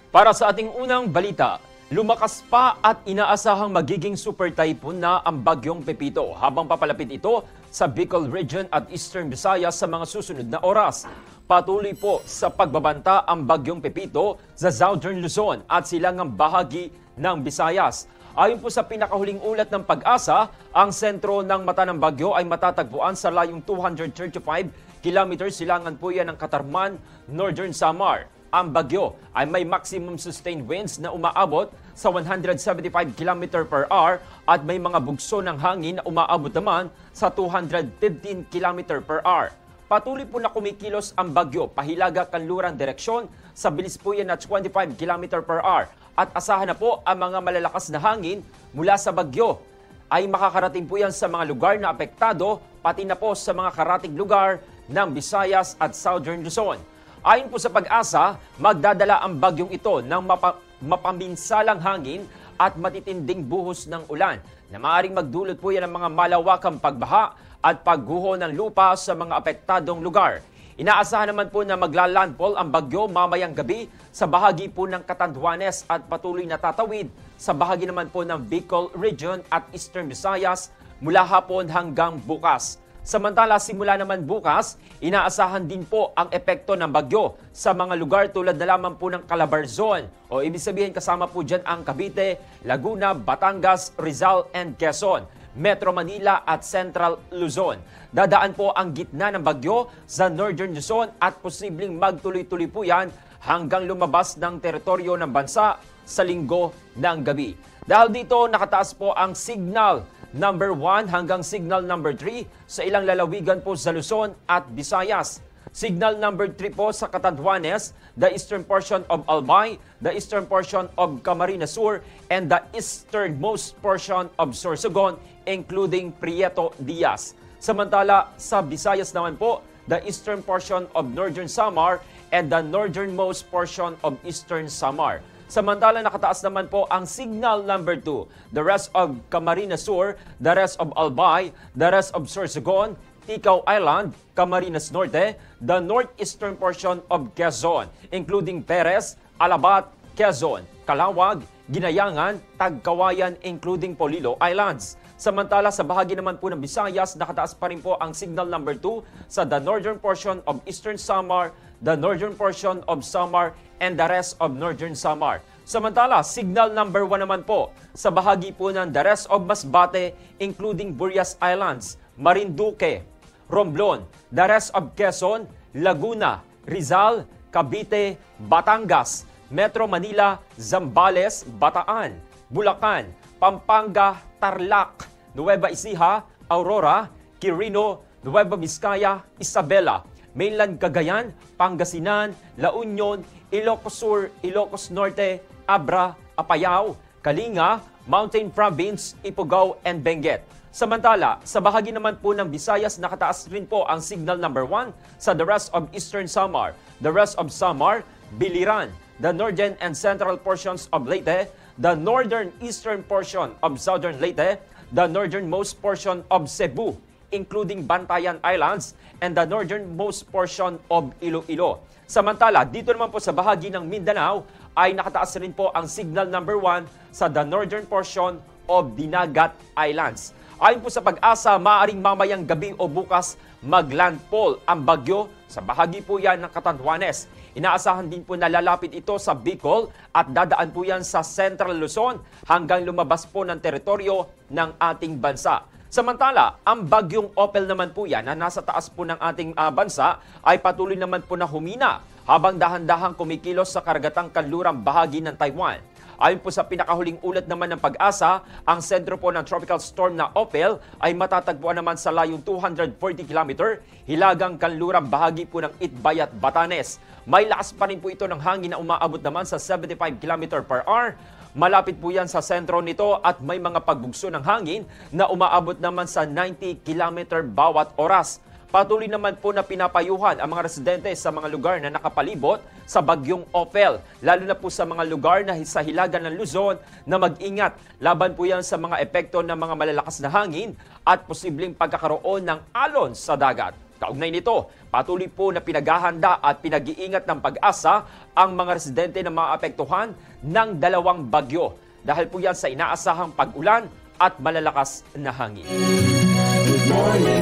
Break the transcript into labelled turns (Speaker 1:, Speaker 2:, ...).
Speaker 1: Para sa ating unang balita, lumakas pa at inaasahang magiging super typhoon na ang bagyong Pepito habang papalapit ito sa Bicol Region at Eastern Visayas sa mga susunod na oras. Patuloy po sa pagbabanta ang bagyong Pepito sa Southern Luzon at silangang bahagi ng Visayas. Ayon po sa pinakahuling ulat ng Pag-asa, ang sentro ng mata ng bagyo ay matatagpuan sa layong 235 kilometers silangan po yan ng Katarman, Northern Samar. Ang bagyo ay may maximum sustained winds na umaabot sa 175 km per hour at may mga bugso ng hangin na umaabot naman sa 215 km per hour. Patuloy po na kumikilos ang bagyo pahilaga kanlurang direksyon sa bilis po yan na 25 km per hour at asahan na po ang mga malalakas na hangin mula sa bagyo ay makakarating po yan sa mga lugar na apektado pati na po sa mga karating lugar ng Visayas at Southern Luzon. Ayon po sa Pag-asa, magdadala ang bagyong ito ng mapaminsalang hangin at matitinding buhos ng ulan na maaaring magdulot po yan ng mga malawakang pagbaha at pagguho ng lupa sa mga apektadong lugar. Inaasahan naman po na maglalandfall ang bagyo mamayang gabi sa bahagi po ng Catanduanes at patuloy na tatawid sa bahagi naman po ng Bicol Region at Eastern Visayas mula hapon hanggang bukas. Samantala, simula naman bukas, inaasahan din po ang epekto ng bagyo sa mga lugar tulad na lamang po ng Calabarzon o ibig sabihin kasama po dyan ang Cavite, Laguna, Batangas, Rizal and Quezon, Metro Manila at Central Luzon. Dadaan po ang gitna ng bagyo sa Northern Luzon at posibleng magtuloy-tuloy po yan hanggang lumabas ng teritoryo ng bansa sa linggo ng gabi. Dahil dito, nakataas po ang signal number 1 hanggang signal number 3 sa ilang lalawigan po sa Luzon at Visayas. Signal number 3 po sa Catanduanes, the eastern portion of Albay, the eastern portion of Camarines Sur, and the easternmost portion of Sorsogon, including Prieto Diaz. Samantala, sa Visayas naman po, the eastern portion of Northern Samar and the northernmost portion of Eastern Samar. Samantala, nakataas naman po ang signal number 2. The rest of Camarines Sur, the rest of Albay, the rest of Sorsogon, Ticao Island, Camarines Norte, the northeastern portion of Quezon, including Perez, Alabat, Quezon, Calawag, Ginayangan, Tagkawayan, including Polillo Islands. Samantala, sa bahagi naman po ng Visayas, nakataas pa rin po ang signal number 2 sa the northern portion of Eastern Samar, the northern portion of Samar, and the rest of Northern Samar. Samantala, signal number 1 naman po sa bahagi po ng the rest of Masbate, including Burias Islands, Marinduque, Romblon, the rest of Quezon, Laguna, Rizal, Cavite, Batangas, Metro Manila, Zambales, Bataan, Bulacan, Pampanga, Tarlac, Nueva Ecija, Aurora, Quirino, Nueva Vizcaya, Isabela, Mainland Cagayan, Pangasinan, La Union, Ilocos Sur, Ilocos Norte, Abra, Apayao, Kalinga, Mountain Province, Ifugao, and Benguet. Samantala, sa bahagi naman po ng Visayas, nakataas rin po ang signal number 1 sa the rest of Eastern Samar, the rest of Samar, Biliran, the northern and central portions of Leyte, the northern eastern portion of southern Leyte, the northernmost portion of Cebu, including Bantayan Islands, and the northernmost portion of Iloilo. Samantala, dito naman po sa bahagi ng Mindanao ay nakataas rin po ang signal number 1 sa the northern portion of Dinagat Islands. Ayon po sa Pag-asa, maaaring mamayang gabi o bukas maglandfall ang bagyo sa bahagi po yan ng Catanduanes. Inaasahan din po na lalapit ito sa Bicol at dadaan po yan sa Central Luzon hanggang lumabas po ng teritoryo ng ating bansa. Samantala, ang bagyong Opel naman po yan na nasa taas po ng ating bansa ay patuloy naman po na humina habang dahan-dahang kumikilos sa karagatang kanlurang bahagi ng Taiwan. Ayon po sa pinakahuling ulat naman ng Pag-asa, ang sentro po ng tropical storm na Opel ay matatagpuan naman sa layong 240 km hilagang kanlurang bahagi po ng Itbayat, Batanes. May lakas pa rin po ito ng hangin na umaabot naman sa 75 km per hour. Malapit po yan sa sentro nito at may mga pagbugso ng hangin na umaabot naman sa 90 km bawat oras. Patuloy naman po na pinapayuhan ang mga residente sa mga lugar na nakapalibot sa bagyong Opel, lalo na po sa mga lugar na sa hilagan ng Luzon na mag-ingat. Laban po yan sa mga epekto ng mga malalakas na hangin at posibleng pagkakaroon ng alon sa dagat. Kaugnay nito, patuloy po na pinaghahanda at pinag-iingat ng Pag-asa ang mga residente na maapektuhan ng dalawang bagyo dahil po yan sa inaasahang pag-ulan at malalakas na hangin.
Speaker 2: Good morning.